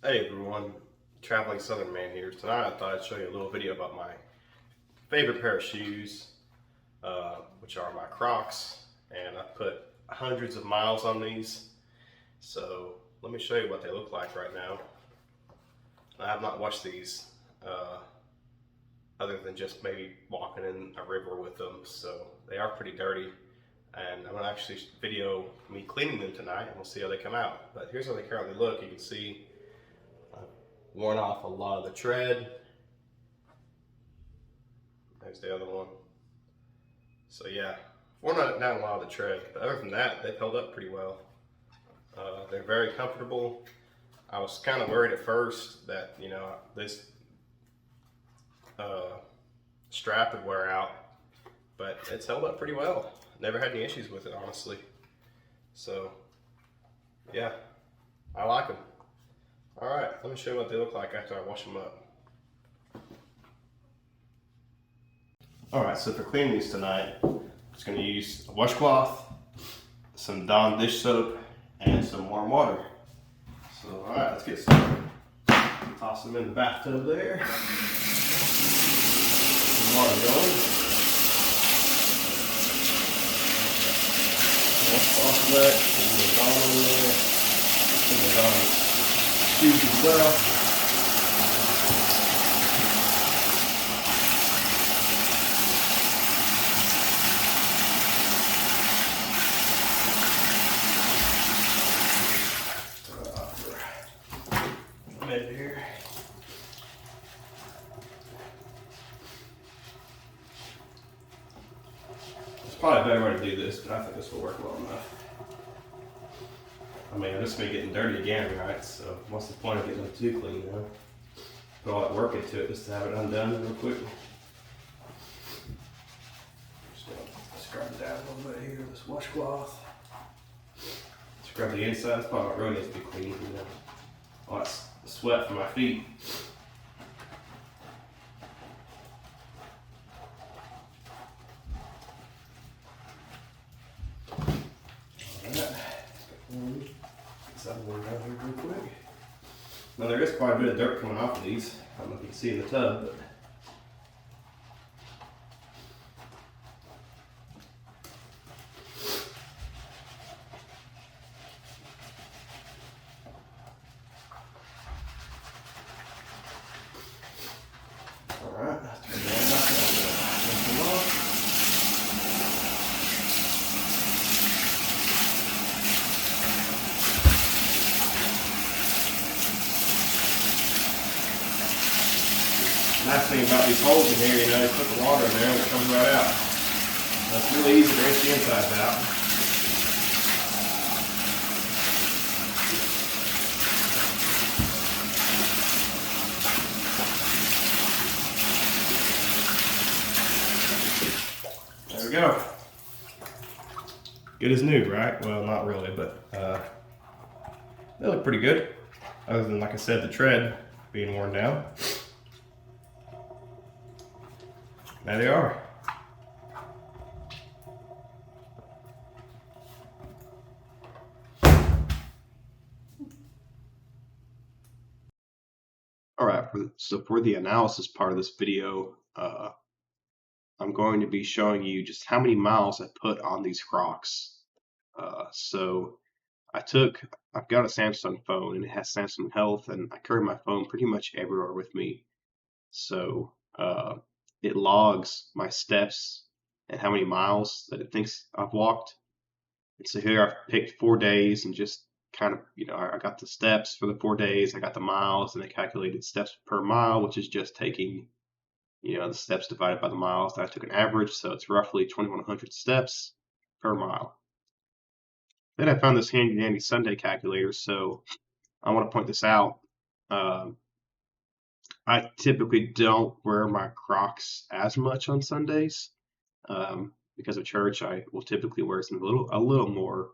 Hey everyone, Traveling Southern Man here. Tonight I thought I'd show you a little video about my favorite pair of shoes, which are my Crocs, and I put hundreds of miles on these. So let me show you what they look like right now. I have not washed these other than just maybe walking in a river with them, so they are pretty dirty. And I'm gonna actually video me cleaning them tonight, and we'll see how they come out. But here's how they currently look. You can see I've worn off a lot of the tread. There's the other one. So yeah, worn down a lot of the tread, but other than that, they've held up pretty well. They're very comfortable. I was kind of worried at first that this uh, strap would wear out, but it's held up pretty well. Never had any issues with it, honestly. So yeah, I like them. All right, let me show you what they look like after I wash them up. All right, so for cleaning these tonight, I'm just going to use a washcloth, some Dawn dish soap, and some warm water. So, all right, let's get started. Toss them in the bathtub there. Some water going. Washcloth wet. Put the Dawn in there. Put the Dawn shoes as well. Here. There's probably a better way to do this, but I think this will work well enough. I mean, this may be getting dirty again, right? So what's the point of getting them too clean, you know? Put all that work into it just to have it undone real quick. Just gonna scrub it down a little bit here with this washcloth. Scrub the inside. That's probably what really needs to be clean, you know. All that sweat from my feet. Down here real quick. Now there is quite a bit of dirt coming off of these. I don't know if you can see in the tub, but all right, let's turn that back on. Rinse them off. Nice thing about these holes in here, you know, you put the water in there and it comes right out. That's really easy to rinse the insides out. There we go. Good as new, right? Well, not really, but they look pretty good. Other than, like I said, the tread being worn down. There they are. All right, so for the analysis part of this video, I'm going to be showing you just how many miles I put on these Crocs. So I've got a Samsung phone and it has Samsung Health, and I carry my phone pretty much everywhere with me. So it logs my steps and how many miles that it thinks I've walked. And so here I've picked 4 days and just kind of, I got the steps for the 4 days, I got the miles, and I calculated steps per mile, which is just taking, the steps divided by the miles. I took an average, so it's roughly 2,100 steps per mile. Then I found this handy dandy Sunday calculator, so I want to point this out. I typically don't wear my Crocs as much on Sundays. Because of church, I will typically wear a little more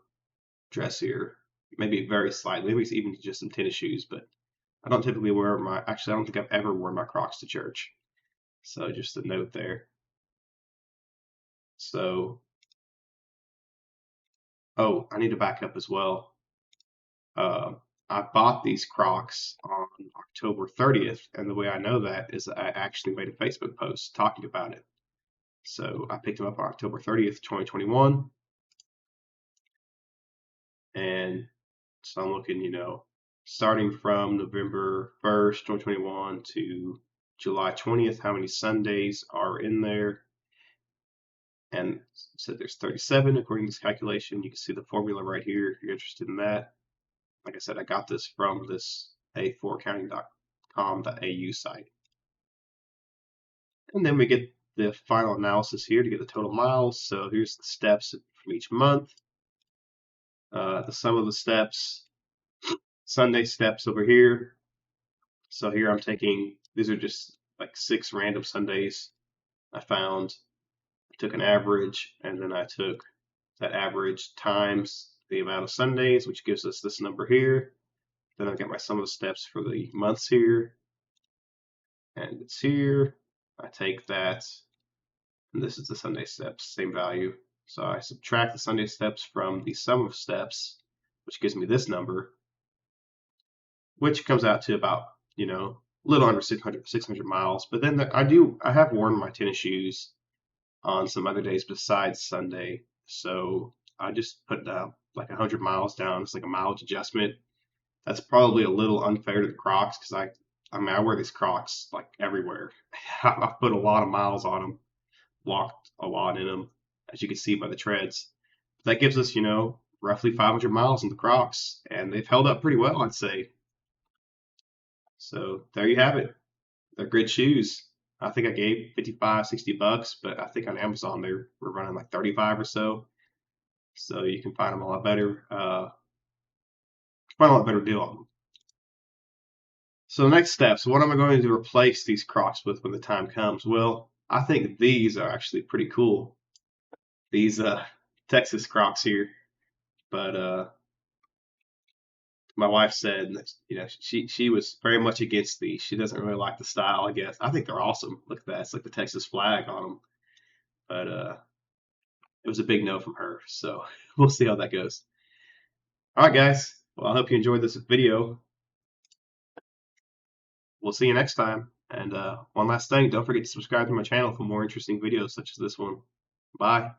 dressier, maybe very slightly, maybe it's even just some tennis shoes, but I don't typically actually, I don't think I've ever worn my Crocs to church. So just a note there. So, oh, I need to back up as well. I bought these Crocs on October 30th, and the way I know that is I actually made a Facebook post talking about it. So I picked them up on October 30th, 2021, and so I'm looking, starting from November 1st, 2021 to July 20th, how many Sundays are in there. And so there's 37 according to this calculation. You can see the formula right here if you're interested in that. Like I said, I got this from this a4accounting.com.au site. And then we get the final analysis here to get the total miles. So here's the steps from each month. The sum of the steps, Sunday steps over here. So here I'm taking, these are just like 6 random Sundays I found. I took an average, and then I took that average times the amount of Sundays, which gives us this number here. Then I've got my sum of the steps for the months here, and it's here. I take that, and this is the Sunday steps, same value. So I subtract the Sunday steps from the sum of steps, which gives me this number, which comes out to about, a little under 600 miles. But then I have worn my tennis shoes on some other days besides Sunday. So I just put down like 100 miles down. It's like a mileage adjustment. That's probably a little unfair to the Crocs because I wear these Crocs like everywhere. I've put a lot of miles on them, walked a lot in them, as you can see by the treads. That gives us, roughly 500 miles in the Crocs, and they've held up pretty well, I'd say. So there you have it. They're good shoes. I think I gave 55, $60, but I think on Amazon we're running like 35 or so. So you can find them a lot better, find a lot better deal on them. So the next steps, what am I going to replace these Crocs with when the time comes? Well, I think these are actually pretty cool. These Texas Crocs here. But my wife said that, she was very much against these. She doesn't really like the style, I guess. I think they're awesome. Look at that. It's like the Texas flag on them. But it was a big no from her. So we'll see how that goes. All right, guys. Well, I hope you enjoyed this video. We'll see you next time. And one last thing, don't forget to subscribe to my channel for more interesting videos such as this one. Bye.